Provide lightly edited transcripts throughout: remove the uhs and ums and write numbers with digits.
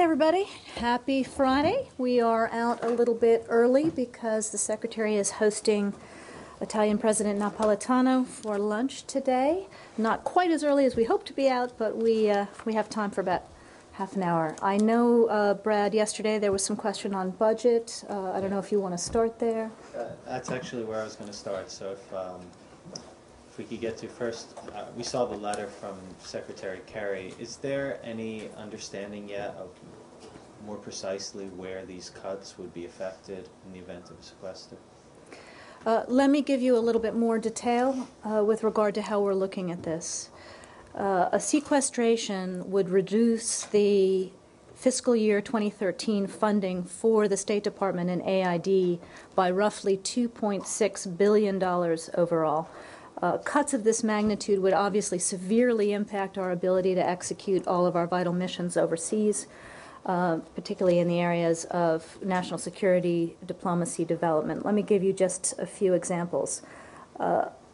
everybody. Happy Friday. We are out a little bit early because the Secretary is hosting Italian President Napolitano for lunch today. Not quite as early as we hoped to be out, but we have time for about half an hour. I know, Brad, yesterday there was some question on budget. I don't know if you want to start there. That's actually where I was going to start. So if we could get to first, we saw the letter from Secretary Kerry. Is there any understanding yet of more precisely where these cuts would be affected in the event of a sequester? Let me give you a little bit more detail with regard to how we're looking at this. A sequestration would reduce the fiscal year 2013 funding for the State Department and AID by roughly $2.6 billion overall. Cuts of this magnitude would obviously severely impact our ability to execute all of our vital missions overseas, particularly in the areas of national security, diplomacy, development. Let me give you just a few examples.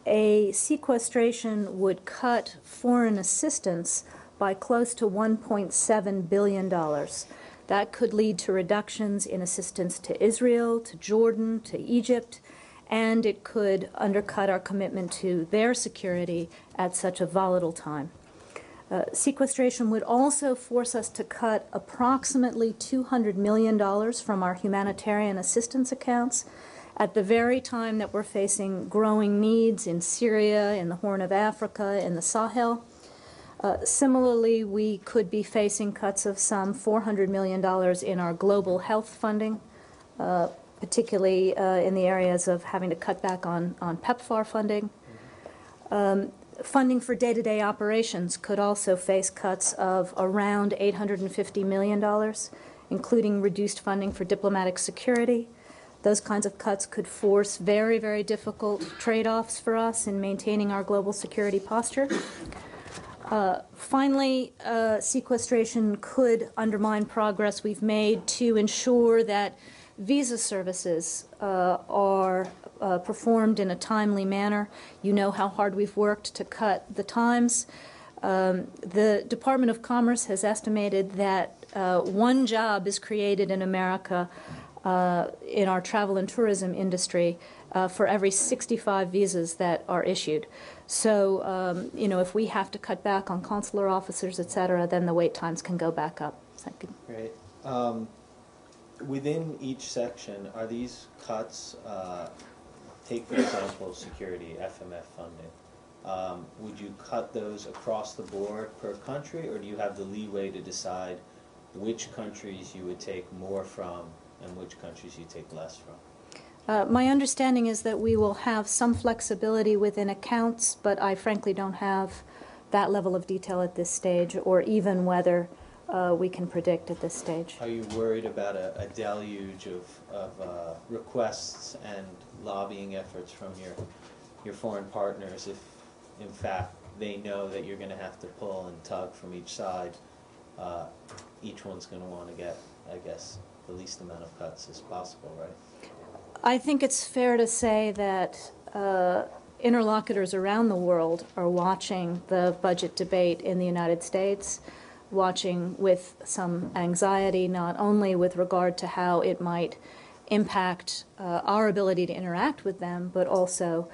A sequestration would cut foreign assistance by close to $1.7 billion. That could lead to reductions in assistance to Israel, to Jordan, to Egypt, and it could undercut our commitment to their security at such a volatile time. Sequestration would also force us to cut approximately $200 million from our humanitarian assistance accounts at the very time that we're facing growing needs in Syria, in the Horn of Africa, in the Sahel. Similarly, we could be facing cuts of some $400 million in our global health funding, particularly in the areas of having to cut back on PEPFAR funding. Funding for day-to-day operations could also face cuts of around $850 million, including reduced funding for diplomatic security. Those kinds of cuts could force very, very difficult trade-offs for us in maintaining our global security posture. Finally, sequestration could undermine progress we've made to ensure that visa services are performed in a timely manner. You know how hard we've worked to cut the times. The Department of Commerce has estimated that one job is created in America in our travel and tourism industry for every 65 visas that are issued. So, you know, if we have to cut back on consular officers, et cetera, then the wait times can go back up. Thank you. Great. Within each section, are these cuts, take for example security, FMF funding, would you cut those across the board per country, or do you have the leeway to decide which countries you would take more from and which countries you take less from? My understanding is that we will have some flexibility within accounts, but I frankly don't have that level of detail at this stage, or even whether we can predict at this stage. Are you worried about a deluge of requests and lobbying efforts from your foreign partners if, in fact, they know that you're going to have to pull and tug from each side? Each one's going to want to get, I guess, the least amount of cuts as possible, right? I think it's fair to say that interlocutors around the world are watching the budget debate in the United States, watching with some anxiety, not only with regard to how it might impact our ability to interact with them, but also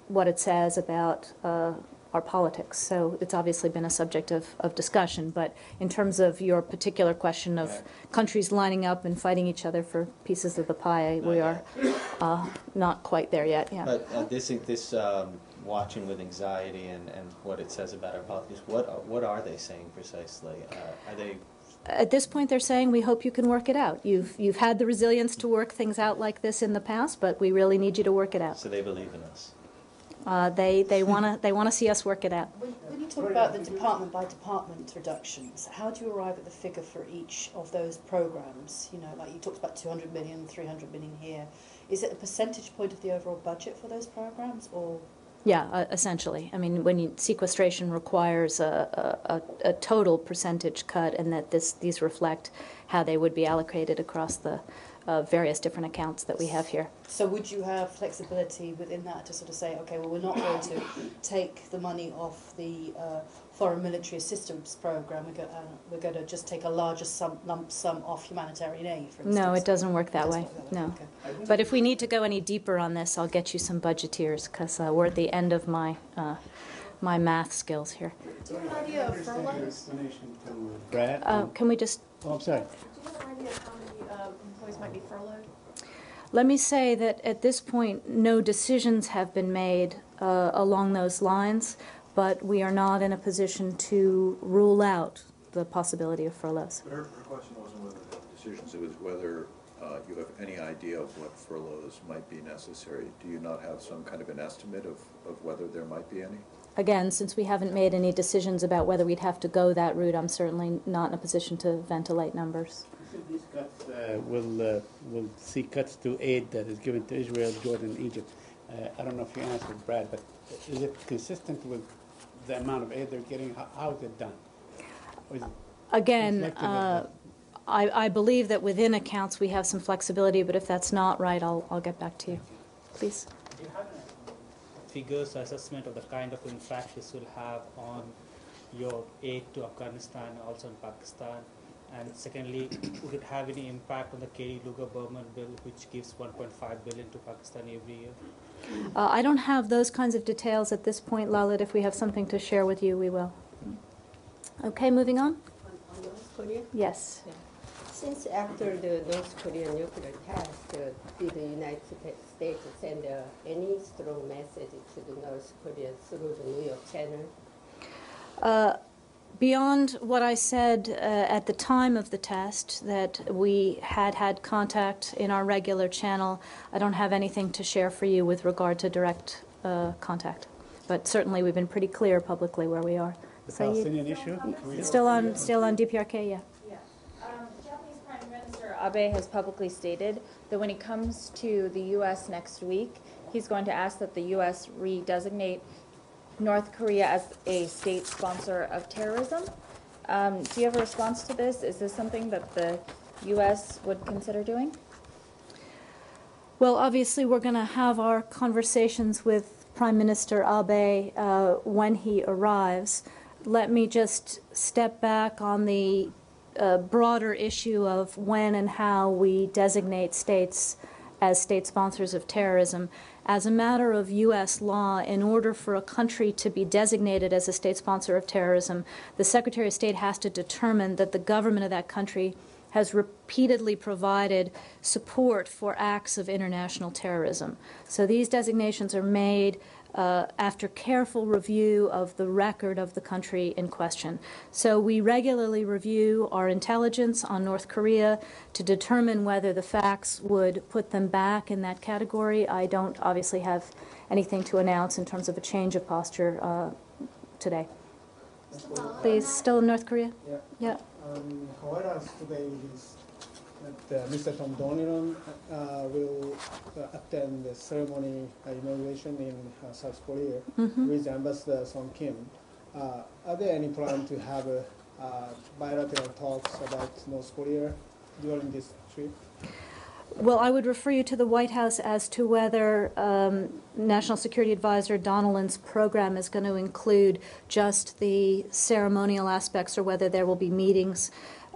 what it says about our politics. So it's obviously been a subject of discussion. But in terms of your particular question of countries lining up and fighting each other for pieces of the pie, we are not quite there yet. Yeah. But this watching with anxiety and what it says about our politics, what are they saying precisely? Are they? At this point, they're saying, we hope you can work it out. You've had the resilience to work things out like this in the past, but we really need you to work it out. So they believe in us. They wanna see us work it out. When you talk about the department by department reductions, how do you arrive at the figure for each of those programs? You know, like you talked about 200 million, 300 million here. Is it a percentage point of the overall budget for those programs, or? Yeah, essentially. I mean, when sequestration requires a total percentage cut, and that these reflect how they would be allocated across the various different accounts that we have here. So would you have flexibility within that to sort of say, okay, well, we're not going to take the money off the foreign military assistance program, we're going to just take a larger lump sum off humanitarian aid, for instance? No, it doesn't work that way. Doesn't work that way, No. okay. But if we need to go any deeper on this, I'll get you some budgeteers, because we're at the end of my my math skills here. Do you have an idea of furloughs? Brad? Can we just... Oh, I'm sorry. Do you have an idea of how many employees might be furloughed? Let me say that at this point, no decisions have been made along those lines, but we are not in a position to rule out the possibility of furloughs. But her question wasn't whether there were decisions, it was whether you have any idea of what furloughs might be necessary. Do you not have some kind of an estimate of whether there might be any? Again, since we haven't made any decisions about whether we'd have to go that route, I'm certainly not in a position to ventilate numbers. These cuts will see cuts to aid that is given to Israel, Jordan, Egypt. I don't know if you answered, Brad, but is it consistent with the amount of aid they're getting? How is it done? Or is it Again, reflective of that? I believe that within accounts we have some flexibility, but if that's not right, I'll get back to you. Please. Do you have figures or assessment of the kind of impact this will have on your aid to Afghanistan, also in Pakistan? And secondly, would it have any impact on the Kerry Lugar-Berman bill, which gives $1.5 billion to Pakistan every year? I don't have those kinds of details at this point, Lalit. If we have something to share with you, we will. Okay, moving on? On North Korea? Yes. Since after the North Korean nuclear test, did the United States send any strong message to the North Korea through the New York channel? Beyond what I said at the time of the test, that we had contact in our regular channel, I don't have anything to share for you with regard to direct contact. But certainly we've been pretty clear publicly where we are. The Saeed? Palestinian issue? Still on DPRK, yeah. Japanese Prime Minister Abe has publicly stated that when he comes to the U.S. next week, he's going to ask that the U.S. redesignate North Korea as a state sponsor of terrorism. Do you have a response to this? Is this something that the U.S. would consider doing? Well, obviously we're going to have our conversations with Prime Minister Abe when he arrives. Let me just step back on the broader issue of when and how we designate states as state sponsors of terrorism. As a matter of U.S. law, in order for a country to be designated as a state sponsor of terrorism, the Secretary of State has to determine that the government of that country has repeatedly provided support for acts of international terrorism. So these designations are made after careful review of the record of the country in question. So we regularly review our intelligence on North Korea to determine whether the facts would put them back in that category. I don't obviously have anything to announce in terms of a change of posture today. Please, still in North Korea? Yeah. Yeah. White House today released that Mr. Tom Donilon will attend the ceremony inauguration in South Korea with Ambassador Song Kim. Are there any plan to have bilateral talks about North Korea during this trip? Well, I would refer you to the White House as to whether National Security Advisor Donilon's program is going to include just the ceremonial aspects or whether there will be meetings.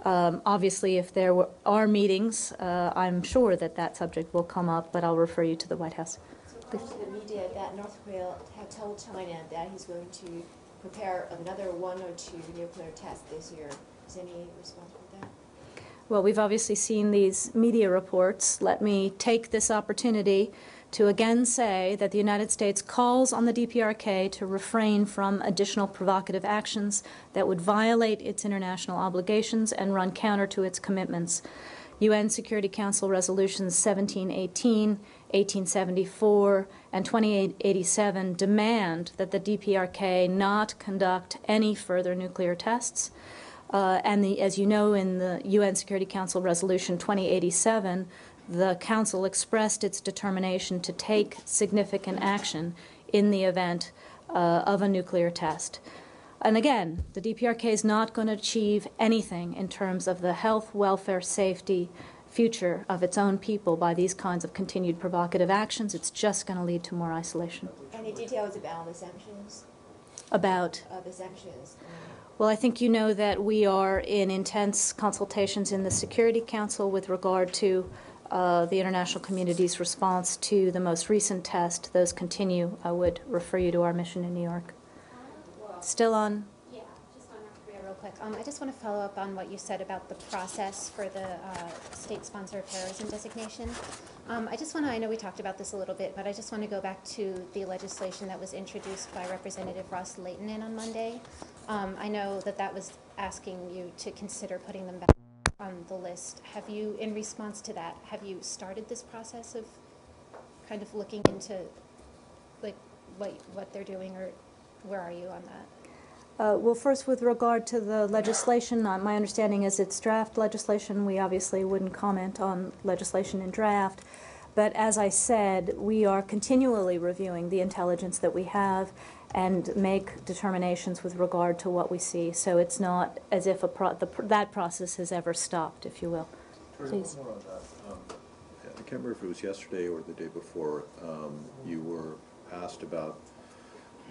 Obviously, if there are meetings, I'm sure that that subject will come up, but I'll refer you to the White House. So according to the media, that North Korea had told China that he's going to prepare another 1 or 2 nuclear tests this year. Is there any response with that? Well, we've obviously seen these media reports. Let me take this opportunity to again say that the United States calls on the DPRK to refrain from additional provocative actions that would violate its international obligations and run counter to its commitments. UN Security Council Resolutions 1718, 1874, and 2887 demand that the DPRK not conduct any further nuclear tests. As you know, in the UN Security Council Resolution 2087, the Council expressed its determination to take significant action in the event of a nuclear test. And again, the DPRK is not going to achieve anything in terms of the health, welfare, safety, future of its own people by these kinds of continued provocative actions. It's just going to lead to more isolation. Any details about the sanctions? About? The sanctions. Well, I think you know that we are in intense consultations in the Security Council with regard to the international community's response to the most recent test. Those continue. I would refer you to our mission in New York. Still on? Yeah, just on North Korea real quick. I just want to follow up on what you said about the process for the state sponsor of terrorism designation. I know we talked about this a little bit, but I just want to go back to the legislation that was introduced by Representative Ross Leighton on Monday. I know that was asking you to consider putting them back on the list. Have you, in response to that, have you started this process of kind of looking into like what they're doing, or where are you on that? Well, first, with regard to the legislation, my understanding is it's draft legislation. We obviously wouldn't comment on legislation in draft. But as I said, we are continually reviewing the intelligence that we have and make determinations with regard to what we see. So it's not as if that process has ever stopped, if you will. Please. More on that. I can't remember if it was yesterday or the day before, you were asked about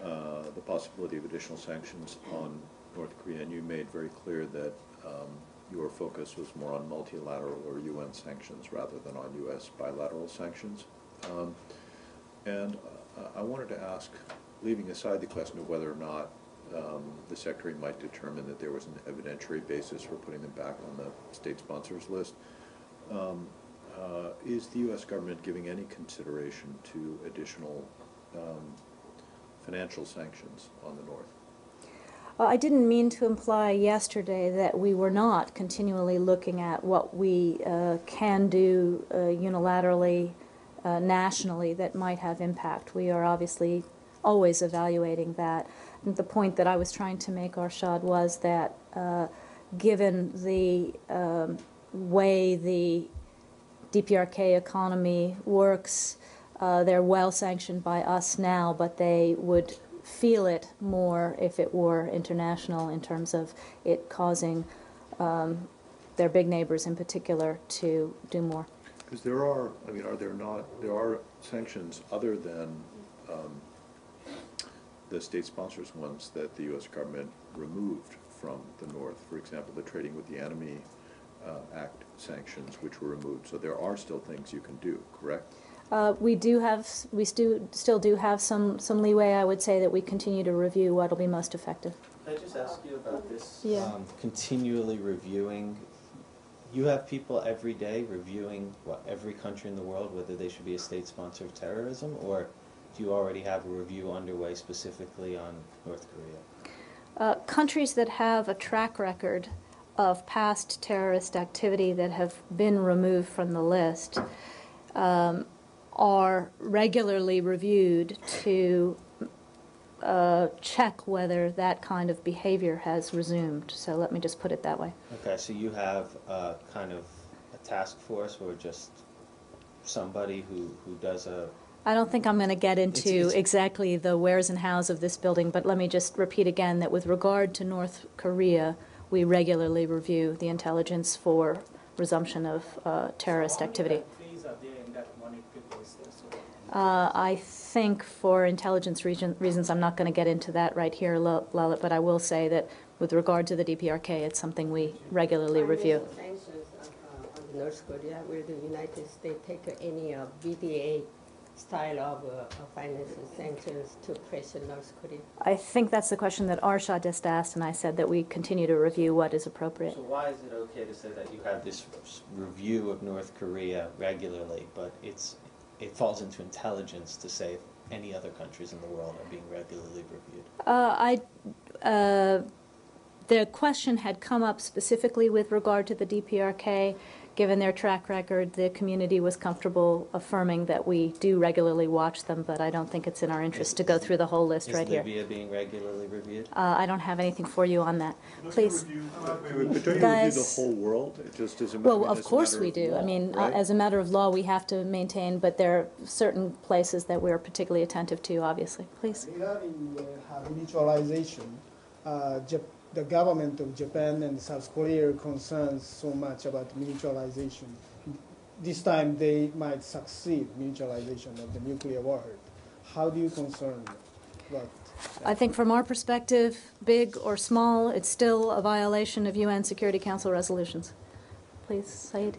the possibility of additional sanctions on North Korea, and you made very clear that your focus was more on multilateral or UN sanctions rather than on U.S. bilateral sanctions. And I wanted to ask, leaving aside the question of whether or not the Secretary might determine that there was an evidentiary basis for putting them back on the state sponsors list, is the U.S. government giving any consideration to additional financial sanctions on the North? I didn't mean to imply yesterday that we were not continually looking at what we can do unilaterally, nationally, that might have impact. We are obviously always evaluating that. And the point that I was trying to make, Arshad, was that given the way the DPRK economy works, they're well sanctioned by us now, but they would feel it more if it were international in terms of it causing their big neighbors in particular to do more. Because there are, I mean, there are sanctions other than the state sponsors ones that the U.S. government removed from the North. For example, the Trading with the Enemy Act sanctions, which were removed. So there are still things you can do, correct? We still do have some leeway. I would say that we continue to review what will be most effective. Can I just ask you about this? Yeah. Continually reviewing. You have people every day reviewing every country in the world, whether they should be a state sponsor of terrorism, or do you already have a review underway specifically on North Korea? Countries that have a track record of past terrorist activity that have been removed from the list are regularly reviewed to check whether that kind of behavior has resumed. So let me just put it that way. Okay, so you have kind of a task force or just somebody who does a... I don't think I'm going to get into exactly the wheres and hows of this building, but let me just repeat again that with regard to North Korea, we regularly review the intelligence for resumption of terrorist activity. I think for intelligence reasons, I'm not going to get into that right here, Lalit, but I will say that with regard to the DPRK, it's something we regularly review. Sanctions on North Korea, will the United States take any VDA style of financial sanctions to pressure North Korea? I think that's the question that Arshad just asked, and I said that we continue to review what is appropriate. So why is it okay to say that you have this review of North Korea regularly, but it falls into intelligence to say if any other countries in the world are being regularly reviewed? The question had come up specifically with regard to the DPRK. Given their track record, the community was comfortable affirming that we do regularly watch them, but I don't think it's in our interest to go through the whole list right here. Is Libya being regularly reviewed? I don't have anything for you on that. Please. But don't you review the whole world? It just as a Well, of course we do. Law, I mean, right? as a matter of law, we have to maintain, but there are certain places that we're particularly attentive to, obviously. Please. Regarding mutualization, the government of Japan and South Korea are concerned so much about mutualization. This time they might succeed mutualization of the nuclear warhead. How do you concern about I think from our perspective, big or small, it's still a violation of UN Security Council resolutions. Please, Saeed.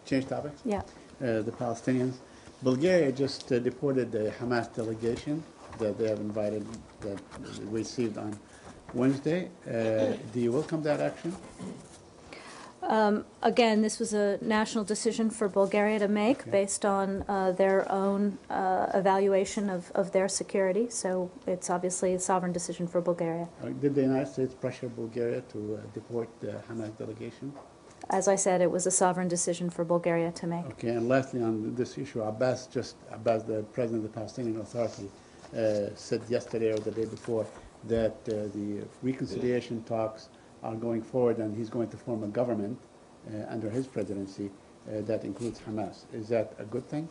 Change topics? Yeah. The Palestinians. Bulgaria just deported the Hamas delegation that they have invited, that we received on Wednesday. Do you welcome that action? Again, this was a national decision for Bulgaria to make based on their own evaluation of their security. So it's obviously a sovereign decision for Bulgaria. Did the United States pressure Bulgaria to deport the Hamas delegation? As I said, it was a sovereign decision for Bulgaria to make. Okay, and lastly on this issue, Abbas, the president of the Palestinian Authority, said yesterday or the day before that the reconciliation talks are going forward and he's going to form a government under his presidency that includes Hamas. Is that a good thing?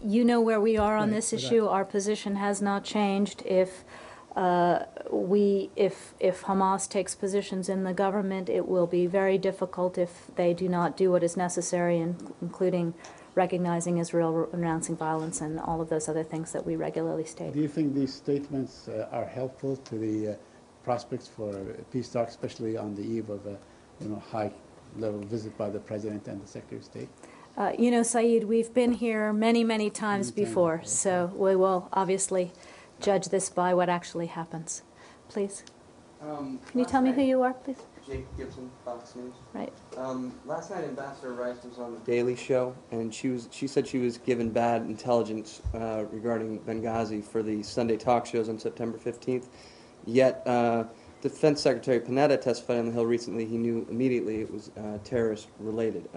You know where we are on Right, this right. issue. Our position has not changed. If Hamas takes positions in the government, it will be very difficult if they do not do what is necessary, including recognizing Israel, renouncing violence, and all of those other things that we regularly state. Do you think these statements are helpful to the prospects for peace talks, especially on the eve of a high-level visit by the President and the Secretary of State? You know, Saeed, we've been here many, many times before, so we will obviously judge this by what actually happens. Please. Can you tell me who you are, please? Jake Gibson, Fox News. Right. Last night, Ambassador Rice was on the Daily Show, and she said she was given bad intelligence regarding Benghazi for the Sunday talk shows on September 15th. Yet, Defense Secretary Panetta testified on the Hill recently. He knew immediately it was terrorist-related.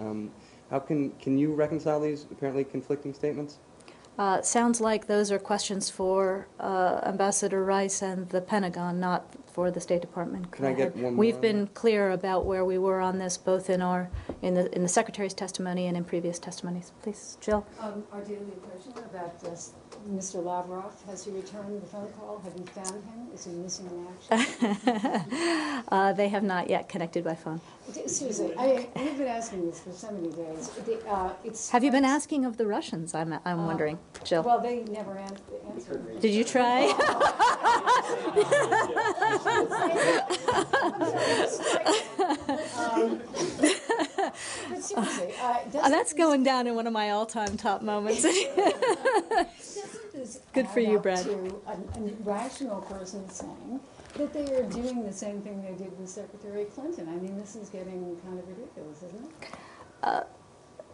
How can you reconcile these apparently conflicting statements? Sounds like those are questions for Ambassador Rice and the Pentagon, not for the State Department. Can I get one more? We've been clear about where we were on this, both in the Secretary's testimony and in previous testimonies. Please, Jill. Are you the impression about Mr. Lavrov? Has he returned the phone call? Have you found him? Is he missing in action? They have not yet connected by phone. Seriously, we've been asking this for so many days. Have you been asking of the Russians? I'm wondering, Jill. Well, they never answered. Did you try? But seriously, that's going down in one of my all-time top moments. Good for you, Brad. To a rational person saying that they are doing the same thing they did with Secretary Clinton. I mean, this is getting kind of ridiculous, isn't it?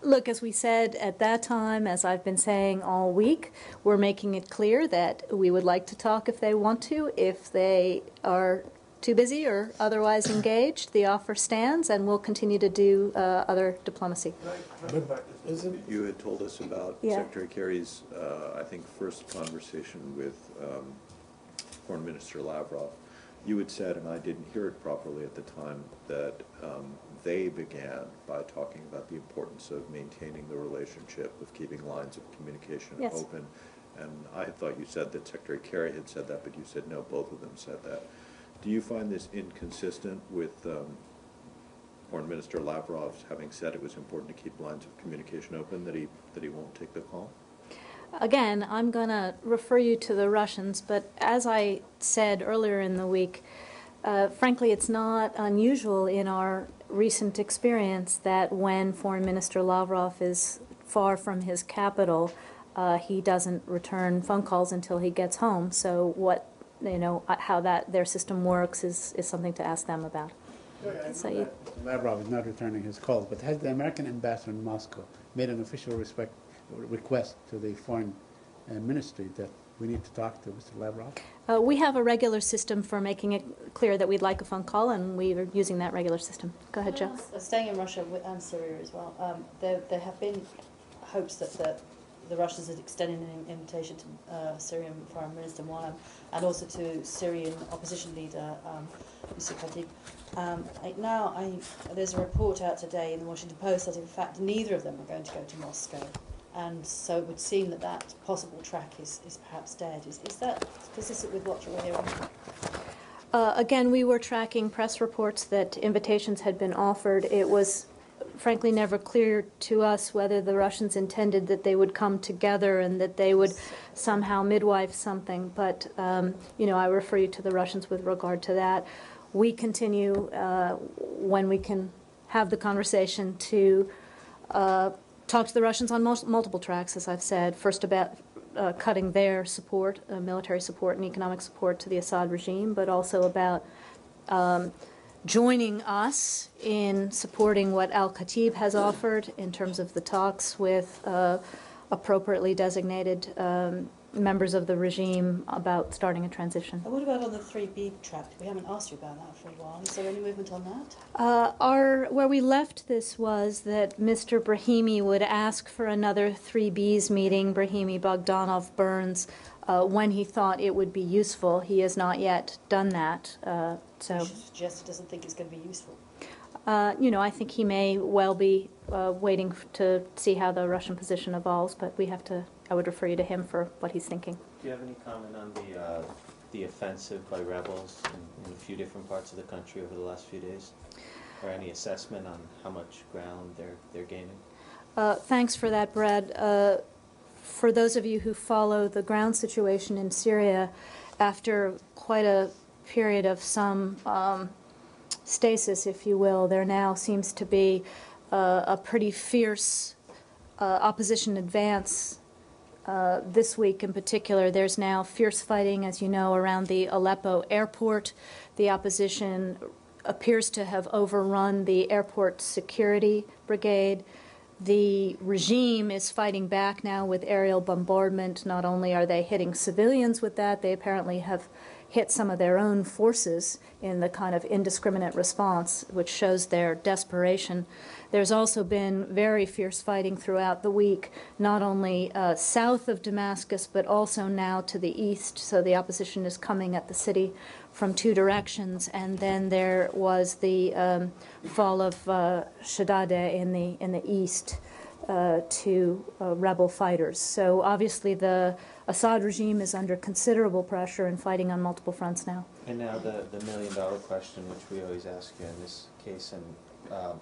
Look, as we said at that time, as I've been saying all week, we're making it clear that we would like to talk if they want to. If they are too busy or otherwise engaged, the offer stands, and we'll continue to do other diplomacy. You had told us about Secretary Kerry's, I think, first conversation with Foreign Minister Lavrov. You had said, and I didn't hear it properly at the time, that they began by talking about the importance of maintaining the relationship, of keeping lines of communication open. And I thought you said that Secretary Kerry had said that, but you said no, both of them said that. Do you find this inconsistent with Foreign Minister Lavrov having said it was important to keep lines of communication open, that he won't take the call? Again, I'm going to refer you to the Russians, but as I said earlier in the week, frankly, it's not unusual in our recent experience that when Foreign Minister Lavrov is far from his capital, he doesn't return phone calls until he gets home. So how their system works is something to ask them about. So Lavrov is not returning his calls, but has the American ambassador in Moscow made an official request to the foreign ministry that we need to talk to Mr. Lavrov? We have a regular system for making it clear that we'd like a phone call, and we are using that regular system. Go ahead, Joe. Staying in Russia and Syria as well, there have been hopes that the Russians had extended an invitation to Syrian Foreign Minister Moallem and also to Syrian opposition leader Yusuf Khatib. There's a report out today in the Washington Post that in fact neither of them are going to go to Moscow. And so it would seem that possible track is perhaps dead. Is that consistent with what you're hearing? Again, we were tracking press reports that invitations had been offered. It was frankly never clear to us whether the Russians intended that they would come together and that they would somehow midwife something. But, I refer you to the Russians with regard to that. We continue, when we can have the conversation, to talk to the Russians on multiple tracks, as I've said. First about cutting their support, military support and economic support to the Assad regime, but also about joining us in supporting what Al-Khatib has offered in terms of the talks with appropriately designated members of the regime about starting a transition. And what about on the 3B track? We haven't asked you about that for a while. Is there any movement on that? Where we left this was that Mr. Brahimi would ask for another 3Bs meeting, Brahimi, Bogdanov, Burns, when he thought it would be useful. He has not yet done that. So you suggest he doesn't think it's going to be useful? I think he may well be waiting to see how the Russian position evolves, but I would refer you to him for what he's thinking. Do you have any comment on the offensive by rebels in a few different parts of the country over the last few days? Or any assessment on how much ground they're gaining? Thanks for that, Brad. For those of you who follow the ground situation in Syria, after quite a period of some stasis, if you will, there now seems to be a pretty fierce opposition advance. This week in particular, there's now fierce fighting, as you know, around the Aleppo airport. The opposition appears to have overrun the airport security brigade. The regime is fighting back now with aerial bombardment. Not only are they hitting civilians with that, they apparently have hit some of their own forces in the kind of indiscriminate response, which shows their desperation. There's also been very fierce fighting throughout the week, not only south of Damascus, but also now to the east. So the opposition is coming at the city from two directions. And then there was the fall of Shadadeh in the east to rebel fighters. So obviously the Assad regime is under considerable pressure and fighting on multiple fronts now. And now the million-dollar question, which we always ask you in this case, and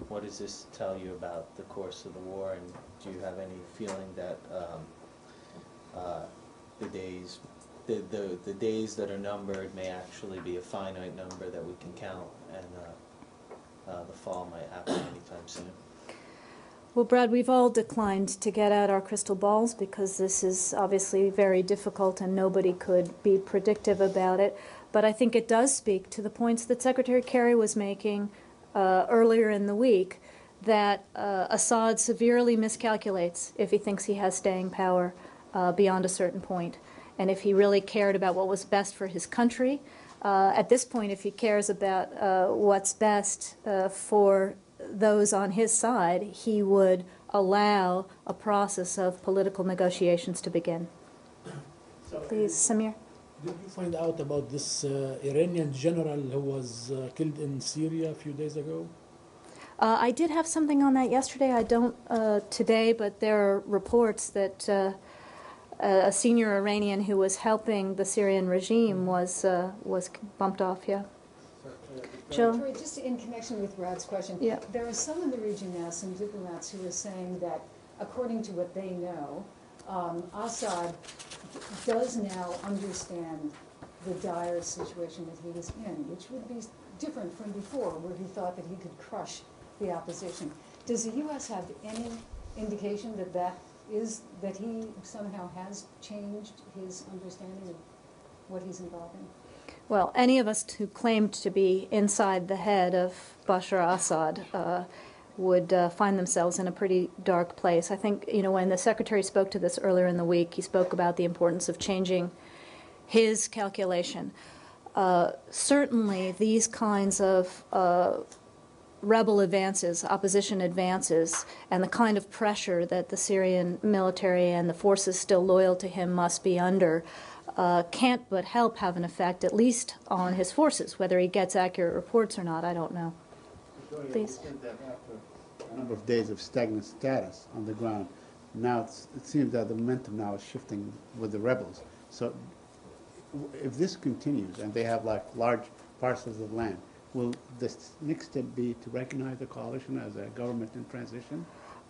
what does this tell you about the course of the war, and do you have any feeling that the days that are numbered may actually be a finite number that we can count, and the fall might happen anytime soon? Well, Brad, we've all declined to get out our crystal balls because this is obviously very difficult and nobody could be predictive about it. But I think it does speak to the points that Secretary Kerry was making earlier in the week, that Assad severely miscalculates if he thinks he has staying power beyond a certain point. And if he really cared about what was best for his country, at this point, if he cares about what's best for those on his side, he would allow a process of political negotiations to begin. Please, Samir. Did you find out about this Iranian general who was killed in Syria a few days ago? I did have something on that yesterday. I don't today, but there are reports that a senior Iranian who was helping the Syrian regime was bumped off, yeah. Jill? Victoria, just in connection with Brad's question, yeah. There are some in the region now, some diplomats who are saying that, according to what they know, Assad does now understand the dire situation that he was in, which would be different from before, where he thought that he could crush the opposition. Does the U.S. have any indication that he somehow has changed his understanding of what he's involved in? Well, any of us who claimed to be inside the head of Bashar Assad would find themselves in a pretty dark place. I think, when the Secretary spoke to this earlier in the week, he spoke about the importance of changing his calculation. Certainly, these kinds of rebel advances, opposition advances, and the kind of pressure that the Syrian military and the forces still loyal to him must be under can't but help have an effect, at least on his forces. Whether he gets accurate reports or not, I don't know. Please. A number of days of stagnant status on the ground. Now it seems that the momentum now is shifting with the rebels. So if this continues and they have like large parcels of land, will this next step be to recognize the coalition as a government in transition?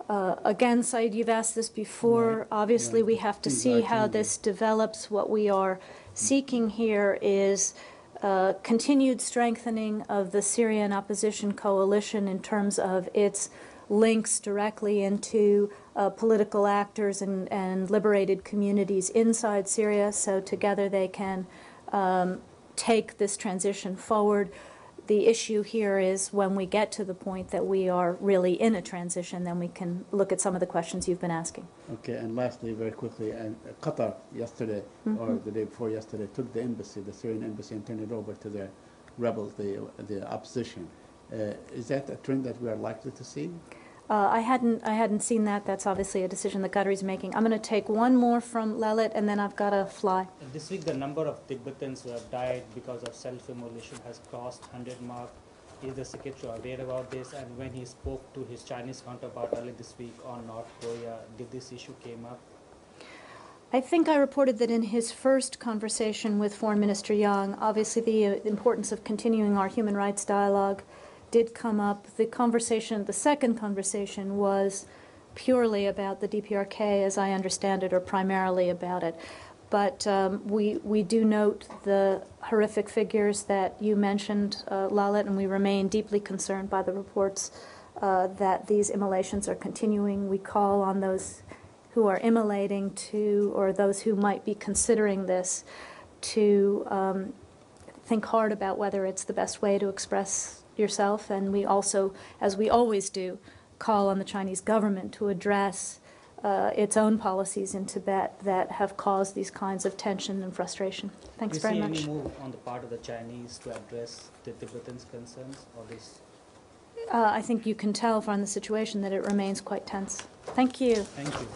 Again, Said, you've asked this before. Right. Obviously, Yeah. we have to Things see are how changing. this develops. What we are seeking here is continued strengthening of the Syrian opposition coalition in terms of its links directly into political actors and liberated communities inside Syria, so together they can take this transition forward. The issue here is when we get to the point that we are really in a transition, then we can look at some of the questions you've been asking. Okay, and lastly, very quickly, and Qatar yesterday, or the day before yesterday, took the embassy, the Syrian embassy, and turned it over to the rebels, the opposition. Is that a trend that we are likely to see? I hadn't seen that. That's obviously a decision the Qataris making. I'm going to take one more from Lalit, and then I've got to fly. This week, the number of Tibetans who have died because of self-immolation has crossed 100 mark. Is the Secretary aware about this? And when he spoke to his Chinese counterpart earlier this week on North Korea, did this issue came up? I think I reported that in his first conversation with Foreign Minister Yang, obviously the importance of continuing our human rights dialogue did come up. The second conversation was purely about the DPRK, as I understand it, or primarily about it. But we do note the horrific figures that you mentioned, Lalit, and we remain deeply concerned by the reports that these immolations are continuing. We call on those who are immolating to, or those who might be considering this, to think hard about whether it's the best way to express yourself. And we also, as we always do, call on the Chinese government to address its own policies in Tibet that have caused these kinds of tension and frustration. Thanks very much. Do you see any move on the part of the Chinese to address the Tibetans' concerns, or this? I think you can tell from the situation that it remains quite tense. Thank you. Thank you.